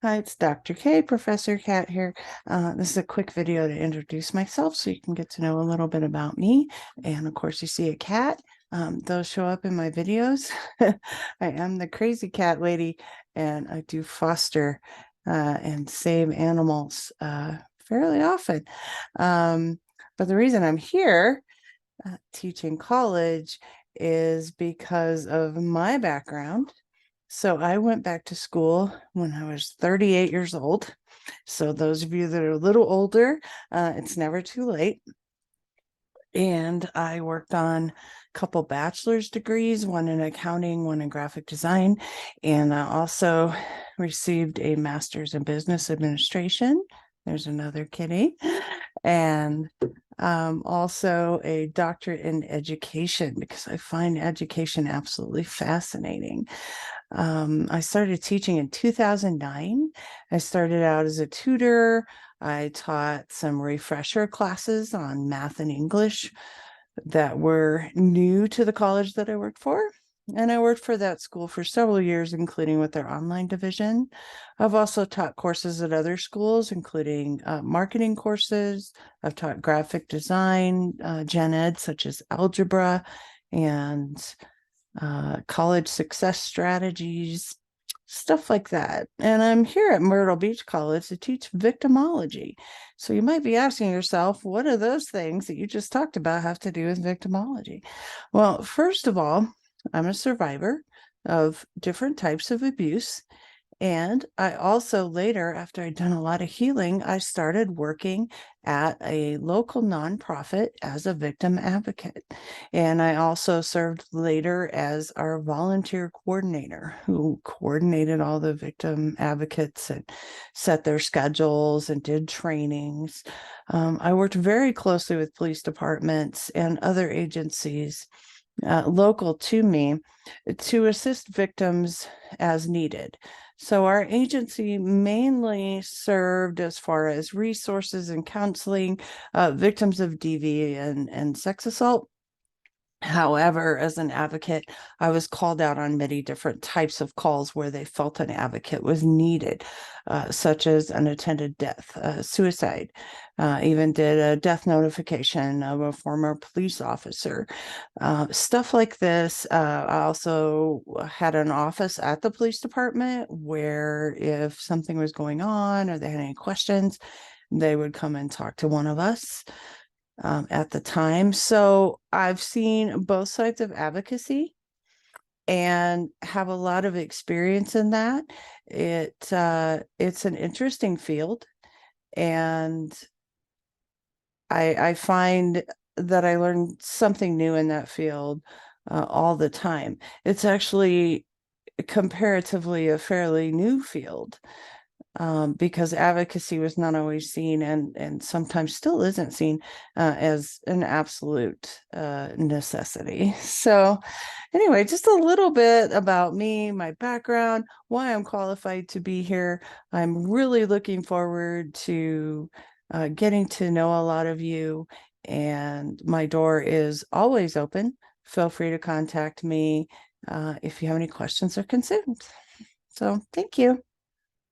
Hi, it's Dr. K, Professor Cat here. This is a quick video to introduce myself so you can get to know a little bit about me. And of course, you see a cat. Those show up in my videos. I am the crazy cat lady, and I do foster and save animals fairly often. But the reason I'm here teaching college is because of my background. So I went back to school when I was 38 years old. So those of you that are a little older, it's never too late. And I worked on a couple bachelor's degrees, one in accounting, one in graphic design. And I also received a master's in business administration. There's another kitty. And also a doctorate in education because I find education absolutely fascinating. I started teaching in 2009. I started out as a tutor. I taught some refresher classes on math and English that were new to the college that I worked for. And I worked for that school for several years, including with their online division. I've also taught courses at other schools, including marketing courses. I've taught graphic design, gen ed, such as algebra and college success strategies, stuff like that. And I'm here at Myrtle Beach College to teach victimology. So you might be asking yourself, what do those things that you just talked about have to do with victimology? Well, first of all, I'm a survivor of different types of abuse. And I also later, after I'd done a lot of healing, I started working at a local nonprofit as a victim advocate. And I also served later as our volunteer coordinator who coordinated all the victim advocates and set their schedules and did trainings. I worked very closely with police departments and other agencies local to me to assist victims as needed. So our agency mainly served as far as resources and counseling victims of DV and sex assault. However, as an advocate, I was called out on many different types of calls where they felt an advocate was needed, such as unattended death, suicide, even did a death notification of a former police officer, stuff like this. I also had an office at the police department where if something was going on or they had any questions, they would come and talk to one of us at the time. So I've seen both sides of advocacy and have a lot of experience in that. It's an interesting field, and I find that I learn something new in that field all the time. It's actually comparatively a fairly new field because advocacy was not always seen and sometimes still isn't seen as an absolute necessity. So anyway, just a little bit about me, my background, why I'm qualified to be here. I'm really looking forward to getting to know a lot of you, and my door is always open. Feel free to contact me if you have any questions or concerns. So thank you.